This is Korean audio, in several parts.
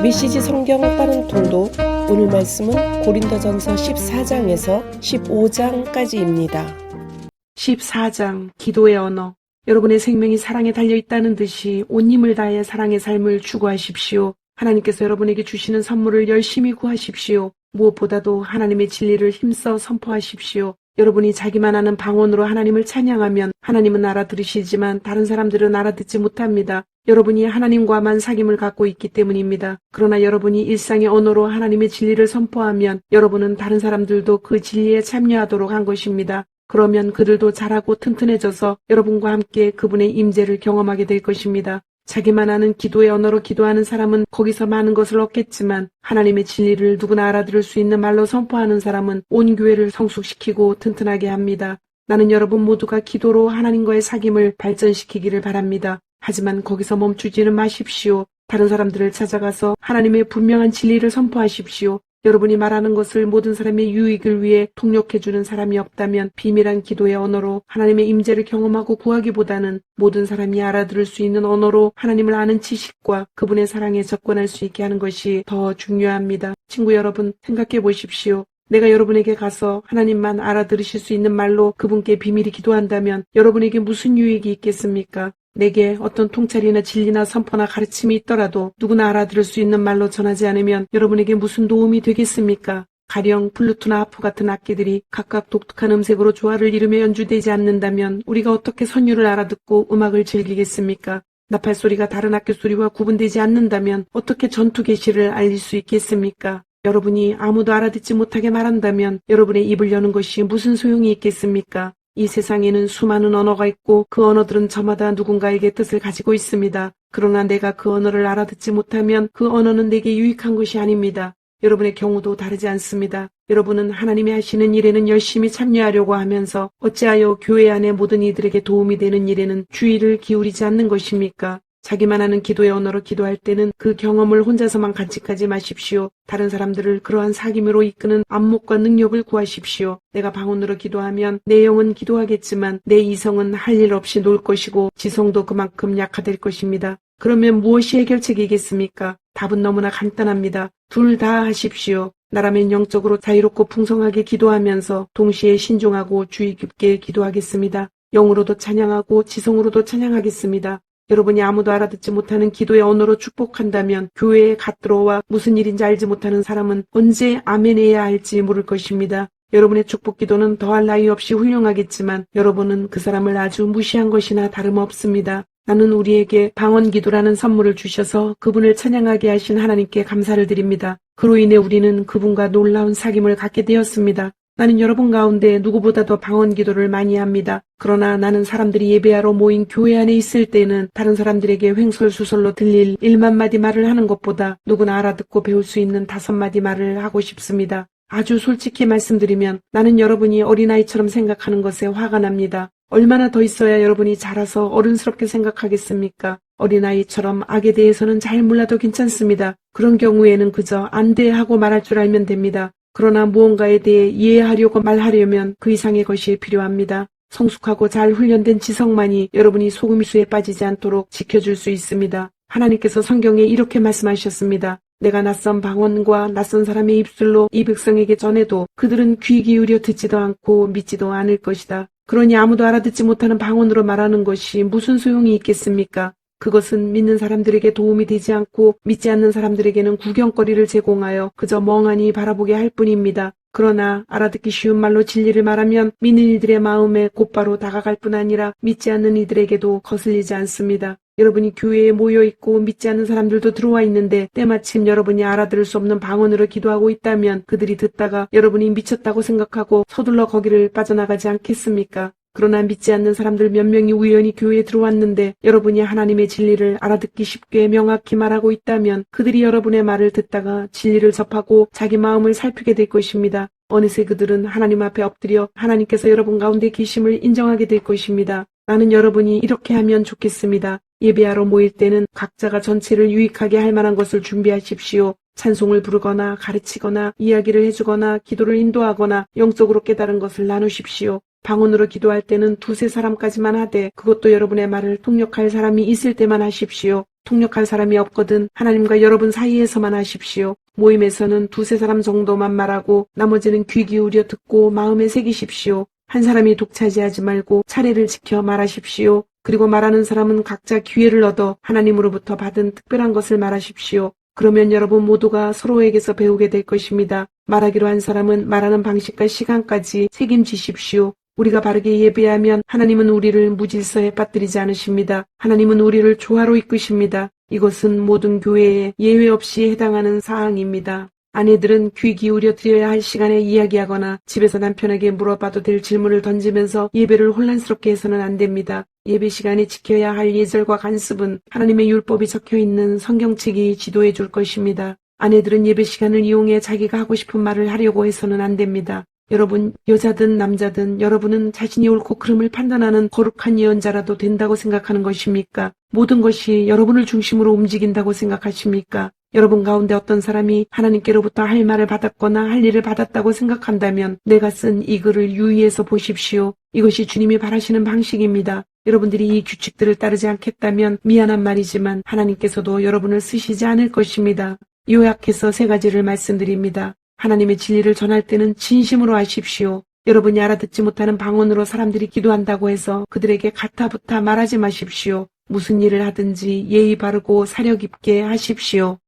메시지 성경 빠른 통독. 오늘 말씀은 고린도전서 14장에서 15장까지입니다. 14장 기도의 언어. 여러분의 생명이 사랑에 달려있다는 듯이 온 힘을 다해 사랑의 삶을 추구하십시오. 하나님께서 여러분에게 주시는 선물을 열심히 구하십시오. 무엇보다도 하나님의 진리를 힘써 선포하십시오. 여러분이 자기만 아는 방언으로 하나님을 찬양하면 하나님은 알아들으시지만 다른 사람들은 알아듣지 못합니다. 여러분이 하나님과만 사귐을 갖고 있기 때문입니다. 그러나 여러분이 일상의 언어로 하나님의 진리를 선포하면 여러분은 다른 사람들도 그 진리에 참여하도록 한 것입니다. 그러면 그들도 자라고 튼튼해져서 여러분과 함께 그분의 임재를 경험하게 될 것입니다. 자기만 아는 기도의 언어로 기도하는 사람은 거기서 많은 것을 얻겠지만 하나님의 진리를 누구나 알아들을 수 있는 말로 선포하는 사람은 온 교회를 성숙시키고 튼튼하게 합니다. 나는 여러분 모두가 기도로 하나님과의 사귐을 발전시키기를 바랍니다. 하지만 거기서 멈추지는 마십시오. 다른 사람들을 찾아가서 하나님의 분명한 진리를 선포하십시오. 여러분이 말하는 것을 모든 사람의 유익을 위해 통역해주는 사람이 없다면 비밀한 기도의 언어로 하나님의 임재를 경험하고 구하기보다는 모든 사람이 알아들을 수 있는 언어로 하나님을 아는 지식과 그분의 사랑에 접근할 수 있게 하는 것이 더 중요합니다. 친구 여러분, 생각해 보십시오. 내가 여러분에게 가서 하나님만 알아들으실 수 있는 말로 그분께 비밀히 기도한다면 여러분에게 무슨 유익이 있겠습니까? 내게 어떤 통찰이나 진리나 선포나 가르침이 있더라도 누구나 알아들을 수 있는 말로 전하지 않으면 여러분에게 무슨 도움이 되겠습니까? 가령 플루트나 하프 같은 악기들이 각각 독특한 음색으로 조화를 이루며 연주되지 않는다면 우리가 어떻게 선율을 알아듣고 음악을 즐기겠습니까? 나팔 소리가 다른 악기 소리와 구분되지 않는다면 어떻게 전투 계시를 알릴 수 있겠습니까? 여러분이 아무도 알아듣지 못하게 말한다면 여러분의 입을 여는 것이 무슨 소용이 있겠습니까? 이 세상에는 수많은 언어가 있고 그 언어들은 저마다 누군가에게 뜻을 가지고 있습니다. 그러나 내가 그 언어를 알아듣지 못하면 그 언어는 내게 유익한 것이 아닙니다. 여러분의 경우도 다르지 않습니다. 여러분은 하나님이 하시는 일에는 열심히 참여하려고 하면서 어찌하여 교회 안의 모든 이들에게 도움이 되는 일에는 주의를 기울이지 않는 것입니까? 자기만 하는 기도의 언어로 기도할 때는 그 경험을 혼자서만 간직하지 마십시오. 다른 사람들을 그러한 사귐으로 이끄는 안목과 능력을 구하십시오. 내가 방언으로 기도하면 내 영은 기도하겠지만 내 이성은 할 일 없이 놀 것이고 지성도 그만큼 약화될 것입니다. 그러면 무엇이 해결책이겠습니까? 답은 너무나 간단합니다. 둘 다 하십시오. 나라면 영적으로 자유롭고 풍성하게 기도하면서 동시에 신중하고 주의 깊게 기도하겠습니다. 영으로도 찬양하고 지성으로도 찬양하겠습니다. 여러분이 아무도 알아듣지 못하는 기도의 언어로 축복한다면 교회에 갓 들어와 무슨 일인지 알지 못하는 사람은 언제 아멘해야 할지 모를 것입니다. 여러분의 축복 기도는 더할 나위 없이 훌륭하겠지만 여러분은 그 사람을 아주 무시한 것이나 다름없습니다. 나는 우리에게 방언 기도라는 선물을 주셔서 그분을 찬양하게 하신 하나님께 감사를 드립니다. 그로 인해 우리는 그분과 놀라운 사귐을 갖게 되었습니다. 나는 여러분 가운데 누구보다도 방언 기도를 많이 합니다. 그러나 나는 사람들이 예배하러 모인 교회 안에 있을 때는 다른 사람들에게 횡설수설로 들릴 1만 마디 말을 하는 것보다 누구나 알아듣고 배울 수 있는 5마디 말을 하고 싶습니다. 아주 솔직히 말씀드리면 나는 여러분이 어린아이처럼 생각하는 것에 화가 납니다. 얼마나 더 있어야 여러분이 자라서 어른스럽게 생각하겠습니까? 어린아이처럼 악에 대해서는 잘 몰라도 괜찮습니다. 그런 경우에는 그저 안 돼 하고 말할 줄 알면 됩니다. 그러나 무언가에 대해 이해하려고 말하려면 그 이상의 것이 필요합니다. 성숙하고 잘 훈련된 지성만이 여러분이 소금수에 빠지지 않도록 지켜줄 수 있습니다. 하나님께서 성경에 이렇게 말씀하셨습니다. 내가 낯선 방언과 낯선 사람의 입술로 이 백성에게 전해도 그들은 귀 기울여 듣지도 않고 믿지도 않을 것이다. 그러니 아무도 알아듣지 못하는 방언으로 말하는 것이 무슨 소용이 있겠습니까? 그것은 믿는 사람들에게 도움이 되지 않고 믿지 않는 사람들에게는 구경거리를 제공하여 그저 멍하니 바라보게 할 뿐입니다. 그러나 알아듣기 쉬운 말로 진리를 말하면 믿는 이들의 마음에 곧바로 다가갈 뿐 아니라 믿지 않는 이들에게도 거슬리지 않습니다. 여러분이 교회에 모여있고 믿지 않는 사람들도 들어와 있는데 때마침 여러분이 알아들을 수 없는 방언으로 기도하고 있다면 그들이 듣다가 여러분이 미쳤다고 생각하고 서둘러 거기를 빠져나가지 않겠습니까? 그러나 믿지 않는 사람들 몇 명이 우연히 교회에 들어왔는데 여러분이 하나님의 진리를 알아듣기 쉽게 명확히 말하고 있다면 그들이 여러분의 말을 듣다가 진리를 접하고 자기 마음을 살피게 될 것입니다. 어느새 그들은 하나님 앞에 엎드려 하나님께서 여러분 가운데 계심을 인정하게 될 것입니다. 나는 여러분이 이렇게 하면 좋겠습니다. 예배하러 모일 때는 각자가 전체를 유익하게 할 만한 것을 준비하십시오. 찬송을 부르거나 가르치거나 이야기를 해주거나 기도를 인도하거나 영적으로 깨달은 것을 나누십시오. 방언으로 기도할 때는 두세 사람까지만 하되 그것도 여러분의 말을 통역할 사람이 있을 때만 하십시오. 통역할 사람이 없거든 하나님과 여러분 사이에서만 하십시오. 모임에서는 두세 사람 정도만 말하고 나머지는 귀 기울여 듣고 마음에 새기십시오. 한 사람이 독차지하지 말고 차례를 지켜 말하십시오. 그리고 말하는 사람은 각자 기회를 얻어 하나님으로부터 받은 특별한 것을 말하십시오. 그러면 여러분 모두가 서로에게서 배우게 될 것입니다. 말하기로 한 사람은 말하는 방식과 시간까지 책임지십시오. 우리가 바르게 예배하면 하나님은 우리를 무질서에 빠뜨리지 않으십니다. 하나님은 우리를 조화로 이끄십니다. 이것은 모든 교회에 예외 없이 해당하는 사항입니다. 아내들은 귀 기울여 드려야 할 시간에 이야기하거나 집에서 남편에게 물어봐도 될 질문을 던지면서 예배를 혼란스럽게 해서는 안 됩니다. 예배 시간에 지켜야 할 예절과 관습은 하나님의 율법이 적혀있는 성경책이 지도해 줄 것입니다. 아내들은 예배 시간을 이용해 자기가 하고 싶은 말을 하려고 해서는 안 됩니다. 여러분, 여자든 남자든 여러분은 자신이 옳고 그름을 판단하는 거룩한 예언자라도 된다고 생각하는 것입니까? 모든 것이 여러분을 중심으로 움직인다고 생각하십니까? 여러분 가운데 어떤 사람이 하나님께로부터 할 말을 받았거나 할 일을 받았다고 생각한다면 내가 쓴 이 글을 유의해서 보십시오. 이것이 주님이 바라시는 방식입니다. 여러분들이 이 규칙들을 따르지 않겠다면 미안한 말이지만 하나님께서도 여러분을 쓰시지 않을 것입니다. 요약해서 3가지를 말씀드립니다. 하나님의 진리를 전할 때는 진심으로 하십시오. 여러분이 알아듣지 못하는 방언으로 사람들이 기도한다고 해서 그들에게 가타부타 말하지 마십시오. 무슨 일을 하든지 예의 바르고 사려 깊게 하십시오.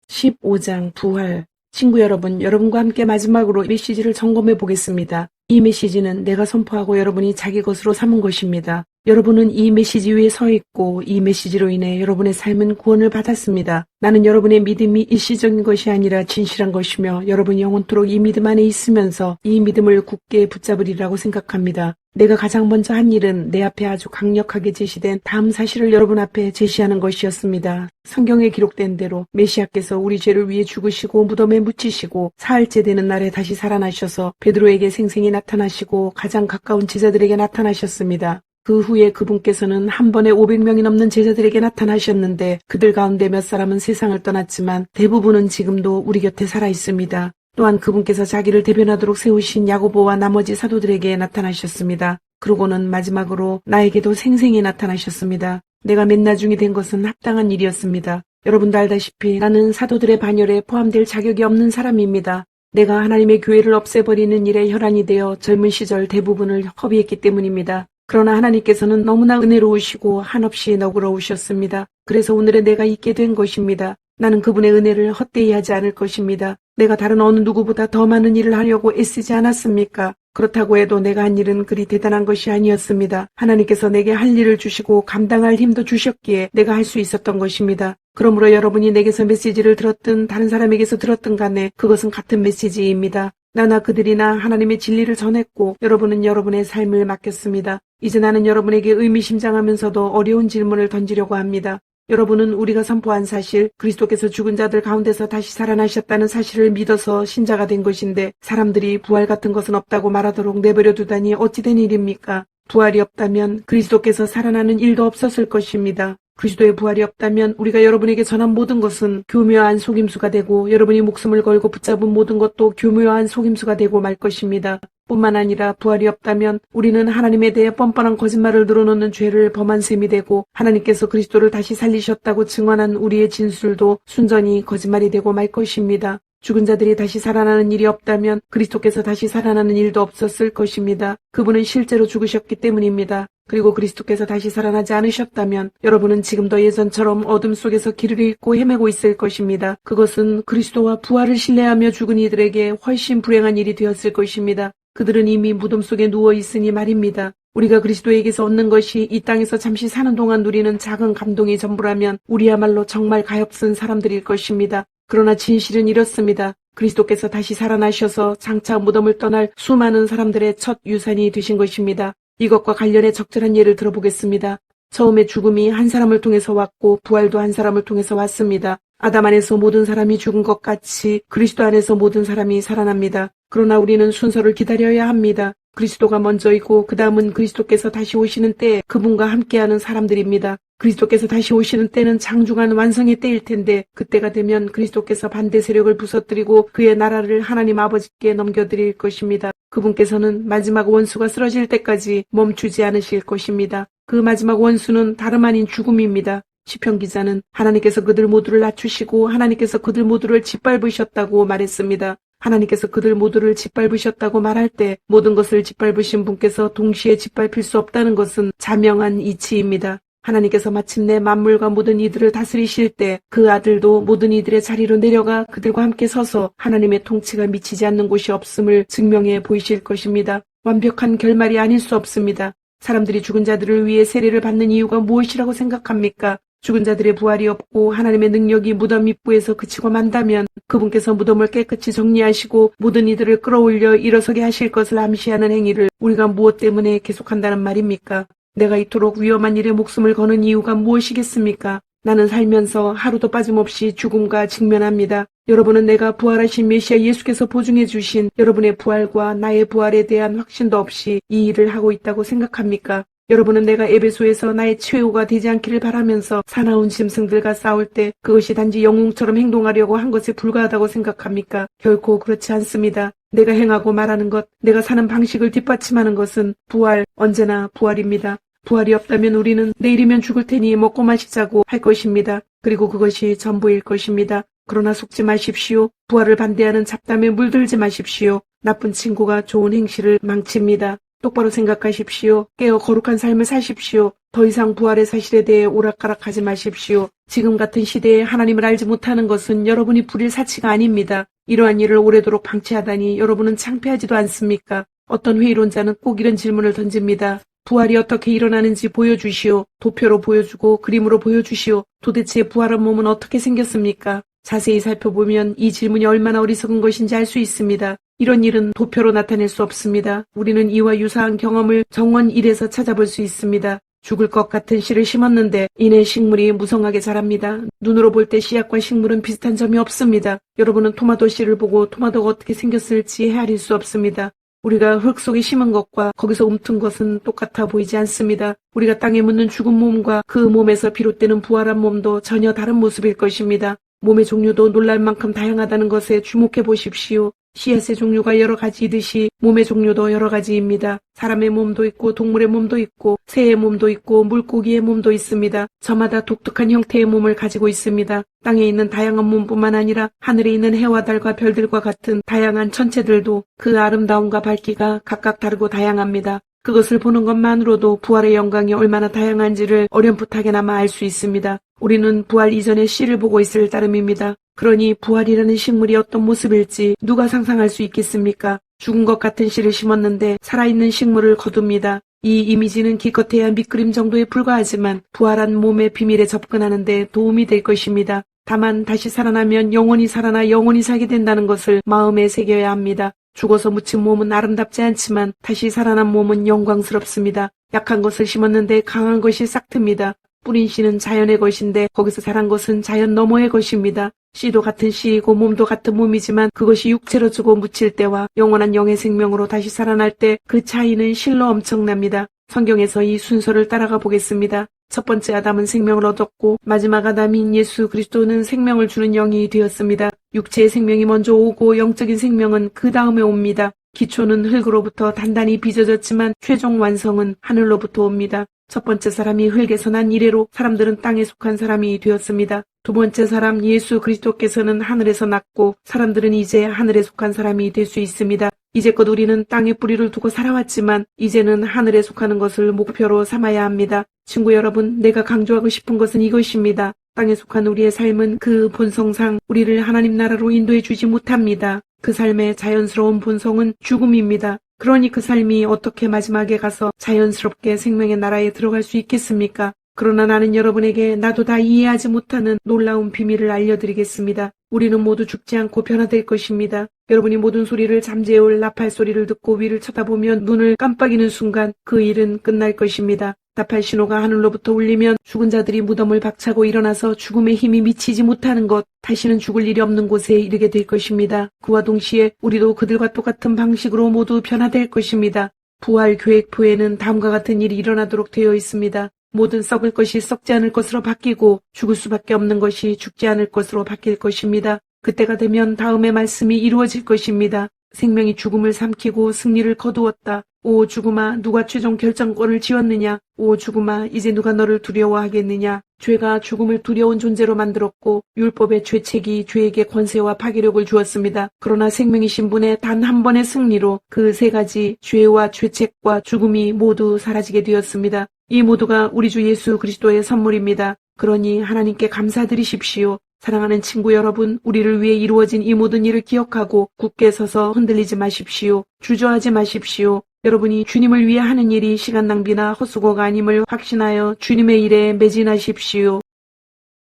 15장 부활. 친구 여러분, 여러분과 함께 마지막으로 메시지를 점검해 보겠습니다. 이 메시지는 내가 선포하고 여러분이 자기 것으로 삼은 것입니다. 여러분은 이 메시지 위에 서 있고 이 메시지로 인해 여러분의 삶은 구원을 받았습니다. 나는 여러분의 믿음이 일시적인 것이 아니라 진실한 것이며 여러분이 영원토록 이 믿음 안에 있으면서 이 믿음을 굳게 붙잡으리라고 생각합니다. 내가 가장 먼저 한 일은 내 앞에 아주 강력하게 제시된 다음 사실을 여러분 앞에 제시하는 것이었습니다. 성경에 기록된 대로 메시아께서 우리 죄를 위해 죽으시고 무덤에 묻히시고 사흘째 되는 날에 다시 살아나셔서 베드로에게 생생히 나타나시고 가장 가까운 제자들에게 나타나셨습니다. 그 후에 그분께서는 한 번에 500명이 넘는 제자들에게 나타나셨는데 그들 가운데 몇 사람은 세상을 떠났지만 대부분은 지금도 우리 곁에 살아 있습니다. 또한 그분께서 자기를 대변하도록 세우신 야고보와 나머지 사도들에게 나타나셨습니다. 그러고는 마지막으로 나에게도 생생히 나타나셨습니다. 내가 맨나중이 된 것은 합당한 일이었습니다. 여러분도 알다시피 나는 사도들의 반열에 포함될 자격이 없는 사람입니다. 내가 하나님의 교회를 없애버리는 일에 혈안이 되어 젊은 시절 대부분을 허비했기 때문입니다. 그러나 하나님께서는 너무나 은혜로우시고 한없이 너그러우셨습니다. 그래서 오늘의 내가 있게 된 것입니다. 나는 그분의 은혜를 헛되이 하지 않을 것입니다. 내가 다른 어느 누구보다 더 많은 일을 하려고 애쓰지 않았습니까? 그렇다고 해도 내가 한 일은 그리 대단한 것이 아니었습니다. 하나님께서 내게 할 일을 주시고 감당할 힘도 주셨기에 내가 할 수 있었던 것입니다. 그러므로 여러분이 내게서 메시지를 들었든 다른 사람에게서 들었든 간에 그것은 같은 메시지입니다. 나나 그들이나 하나님의 진리를 전했고 여러분은 여러분의 삶을 맡겼습니다. 이제 나는 여러분에게 의미심장하면서도 어려운 질문을 던지려고 합니다. 여러분은 우리가 선포한 사실, 그리스도께서 죽은 자들 가운데서 다시 살아나셨다는 사실을 믿어서 신자가 된 것인데 사람들이 부활 같은 것은 없다고 말하도록 내버려 두다니 어찌 된 일입니까? 부활이 없다면 그리스도께서 살아나는 일도 없었을 것입니다. 그리스도의 부활이 없다면 우리가 여러분에게 전한 모든 것은 교묘한 속임수가 되고 여러분이 목숨을 걸고 붙잡은 모든 것도 교묘한 속임수가 되고 말 것입니다. 뿐만 아니라 부활이 없다면 우리는 하나님에 대해 뻔뻔한 거짓말을 늘어놓는 죄를 범한 셈이 되고 하나님께서 그리스도를 다시 살리셨다고 증언한 우리의 진술도 순전히 거짓말이 되고 말 것입니다. 죽은 자들이 다시 살아나는 일이 없다면 그리스도께서 다시 살아나는 일도 없었을 것입니다. 그분은 실제로 죽으셨기 때문입니다. 그리고 그리스도께서 다시 살아나지 않으셨다면 여러분은 지금도 예전처럼 어둠 속에서 길을 잃고 헤매고 있을 것입니다. 그것은 그리스도와 부활을 신뢰하며 죽은 이들에게 훨씬 불행한 일이 되었을 것입니다. 그들은 이미 무덤 속에 누워 있으니 말입니다. 우리가 그리스도에게서 얻는 것이 이 땅에서 잠시 사는 동안 누리는 작은 감동이 전부라면 우리야말로 정말 가엾은 사람들일 것입니다. 그러나 진실은 이렇습니다. 그리스도께서 다시 살아나셔서 장차 무덤을 떠날 수많은 사람들의 첫 유산이 되신 것입니다. 이것과 관련해 적절한 예를 들어보겠습니다. 처음에 죽음이 한 사람을 통해서 왔고 부활도 한 사람을 통해서 왔습니다. 아담 안에서 모든 사람이 죽은 것 같이 그리스도 안에서 모든 사람이 살아납니다. 그러나 우리는 순서를 기다려야 합니다. 그리스도가 먼저이고 그 다음은 그리스도께서 다시 오시는 때에 그분과 함께하는 사람들입니다. 그리스도께서 다시 오시는 때는 장중한 완성의 때일 텐데 그때가 되면 그리스도께서 반대 세력을 부서뜨리고 그의 나라를 하나님 아버지께 넘겨드릴 것입니다. 그분께서는 마지막 원수가 쓰러질 때까지 멈추지 않으실 것입니다. 그 마지막 원수는 다름 아닌 죽음입니다. 시편 기자는 하나님께서 그들 모두를 낮추시고 하나님께서 그들 모두를 짓밟으셨다고 말했습니다. 하나님께서 그들 모두를 짓밟으셨다고 말할 때 모든 것을 짓밟으신 분께서 동시에 짓밟힐 수 없다는 것은 자명한 이치입니다. 하나님께서 마침내 만물과 모든 이들을 다스리실 때 그 아들도 모든 이들의 자리로 내려가 그들과 함께 서서 하나님의 통치가 미치지 않는 곳이 없음을 증명해 보이실 것입니다. 완벽한 결말이 아닐 수 없습니다. 사람들이 죽은 자들을 위해 세례를 받는 이유가 무엇이라고 생각합니까? 죽은 자들의 부활이 없고 하나님의 능력이 무덤 입구에서 그치고 만다면 그분께서 무덤을 깨끗이 정리하시고 모든 이들을 끌어올려 일어서게 하실 것을 암시하는 행위를 우리가 무엇 때문에 계속한다는 말입니까? 내가 이토록 위험한 일에 목숨을 거는 이유가 무엇이겠습니까? 나는 살면서 하루도 빠짐없이 죽음과 직면합니다. 여러분은 내가 부활하신 메시아 예수께서 보증해 주신 여러분의 부활과 나의 부활에 대한 확신도 없이 이 일을 하고 있다고 생각합니까? 여러분은 내가 에베소에서 나의 최후가 되지 않기를 바라면서 사나운 짐승들과 싸울 때 그것이 단지 영웅처럼 행동하려고 한 것에 불과하다고 생각합니까? 결코 그렇지 않습니다. 내가 행하고 말하는 것, 내가 사는 방식을 뒷받침하는 것은 부활, 언제나 부활입니다. 부활이 없다면 우리는 내일이면 죽을 테니 먹고 마시자고 할 것입니다. 그리고 그것이 전부일 것입니다. 그러나 속지 마십시오. 부활을 반대하는 잡담에 물들지 마십시오. 나쁜 친구가 좋은 행실을 망칩니다. 똑바로 생각하십시오. 깨어 거룩한 삶을 사십시오. 더 이상 부활의 사실에 대해 오락가락하지 마십시오. 지금 같은 시대에 하나님을 알지 못하는 것은 여러분이 부릴 사치가 아닙니다. 이러한 일을 오래도록 방치하다니 여러분은 창피하지도 않습니까? 어떤 회의론자는 꼭 이런 질문을 던집니다. 부활이 어떻게 일어나는지 보여주시오. 도표로 보여주고 그림으로 보여주시오. 도대체 부활한 몸은 어떻게 생겼습니까? 자세히 살펴보면 이 질문이 얼마나 어리석은 것인지 알 수 있습니다. 이런 일은 도표로 나타낼 수 없습니다. 우리는 이와 유사한 경험을 정원 1에서 찾아볼 수 있습니다. 죽을 것 같은 씨를 심었는데 이내 식물이 무성하게 자랍니다. 눈으로 볼 때 씨앗과 식물은 비슷한 점이 없습니다. 여러분은 토마토 씨를 보고 토마토가 어떻게 생겼을지 헤아릴 수 없습니다. 우리가 흙 속에 심은 것과 거기서 움튼 것은 똑같아 보이지 않습니다. 우리가 땅에 묻는 죽은 몸과 그 몸에서 비롯되는 부활한 몸도 전혀 다른 모습일 것입니다. 몸의 종류도 놀랄 만큼 다양하다는 것에 주목해 보십시오. 씨앗의 종류가 여러 가지이듯이 몸의 종류도 여러 가지입니다. 사람의 몸도 있고 동물의 몸도 있고 새의 몸도 있고 물고기의 몸도 있습니다. 저마다 독특한 형태의 몸을 가지고 있습니다. 땅에 있는 다양한 몸뿐만 아니라 하늘에 있는 해와 달과 별들과 같은 다양한 천체들도 그 아름다움과 밝기가 각각 다르고 다양합니다. 그것을 보는 것만으로도 부활의 영광이 얼마나 다양한지를 어렴풋하게나마 알 수 있습니다. 우리는 부활 이전의 씨를 보고 있을 따름입니다. 그러니 부활이라는 식물이 어떤 모습일지 누가 상상할 수 있겠습니까? 죽은 것 같은 씨를 심었는데 살아있는 식물을 거둡니다. 이 이미지는 기껏해야 밑그림 정도에 불과하지만 부활한 몸의 비밀에 접근하는 데 도움이 될 것입니다. 다만 다시 살아나면 영원히 살아나 영원히 살게 된다는 것을 마음에 새겨야 합니다. 죽어서 묻힌 몸은 아름답지 않지만 다시 살아난 몸은 영광스럽습니다. 약한 것을 심었는데 강한 것이 싹틉니다. 뿌린 씨는 자연의 것인데 거기서 자란 것은 자연 너머의 것입니다. 씨도 같은 씨이고 몸도 같은 몸이지만 그것이 육체로 주고 묻힐 때와 영원한 영의 생명으로 다시 살아날 때 그 차이는 실로 엄청납니다. 성경에서 이 순서를 따라가 보겠습니다. 첫 번째 아담은 생명을 얻었고 마지막 아담인 예수 그리스도는 생명을 주는 영이 되었습니다. 육체의 생명이 먼저 오고 영적인 생명은 그 다음에 옵니다. 기초는 흙으로부터 단단히 빚어졌지만 최종 완성은 하늘로부터 옵니다. 첫 번째 사람이 흙에서 난 이래로 사람들은 땅에 속한 사람이 되었습니다. 두 번째 사람 예수 그리스도께서는 하늘에서 났고 사람들은 이제 하늘에 속한 사람이 될 수 있습니다. 이제껏 우리는 땅에 뿌리를 두고 살아왔지만 이제는 하늘에 속하는 것을 목표로 삼아야 합니다. 친구 여러분, 내가 강조하고 싶은 것은 이것입니다. 땅에 속한 우리의 삶은 그 본성상 우리를 하나님 나라로 인도해 주지 못합니다. 그 삶의 자연스러운 본성은 죽음입니다. 그러니 그 삶이 어떻게 마지막에 가서 자연스럽게 생명의 나라에 들어갈 수 있겠습니까? 그러나 나는 여러분에게 나도 다 이해하지 못하는 놀라운 비밀을 알려드리겠습니다. 우리는 모두 죽지 않고 변화될 것입니다. 여러분이 모든 소리를 잠재울 나팔 소리를 듣고 위를 쳐다보면 눈을 깜빡이는 순간 그 일은 끝날 것입니다. 나팔 신호가 하늘로부터 울리면 죽은 자들이 무덤을 박차고 일어나서 죽음의 힘이 미치지 못하는 것, 다시는 죽을 일이 없는 곳에 이르게 될 것입니다. 그와 동시에 우리도 그들과 똑같은 방식으로 모두 변화될 것입니다. 부활 계획표에는 다음과 같은 일이 일어나도록 되어 있습니다. 모든 썩을 것이 썩지 않을 것으로 바뀌고 죽을 수밖에 없는 것이 죽지 않을 것으로 바뀔 것입니다. 그때가 되면 다음의 말씀이 이루어질 것입니다. 생명이 죽음을 삼키고 승리를 거두었다. 오 죽음아, 누가 최종 결정권을 쥐었느냐? 오 죽음아, 이제 누가 너를 두려워하겠느냐? 죄가 죽음을 두려운 존재로 만들었고 율법의 죄책이 죄에게 권세와 파괴력을 주었습니다. 그러나 생명이신 분의 단 한 번의 승리로 그 세 가지 죄와 죄책과 죽음이 모두 사라지게 되었습니다. 이 모두가 우리 주 예수 그리스도의 선물입니다. 그러니 하나님께 감사드리십시오. 사랑하는 친구 여러분, 우리를 위해 이루어진 이 모든 일을 기억하고 굳게 서서 흔들리지 마십시오. 주저하지 마십시오. 여러분이 주님을 위해 하는 일이 시간 낭비나 헛수고가 아님을 확신하여 주님의 일에 매진하십시오.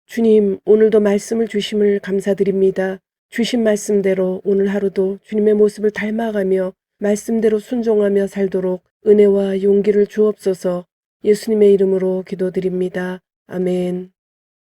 주님, 오늘도 말씀을 주심을 감사드립니다. 주신 말씀대로 오늘 하루도 주님의 모습을 닮아가며 말씀대로 순종하며 살도록 은혜와 용기를 주옵소서. 예수님의 이름으로 기도드립니다. 아멘.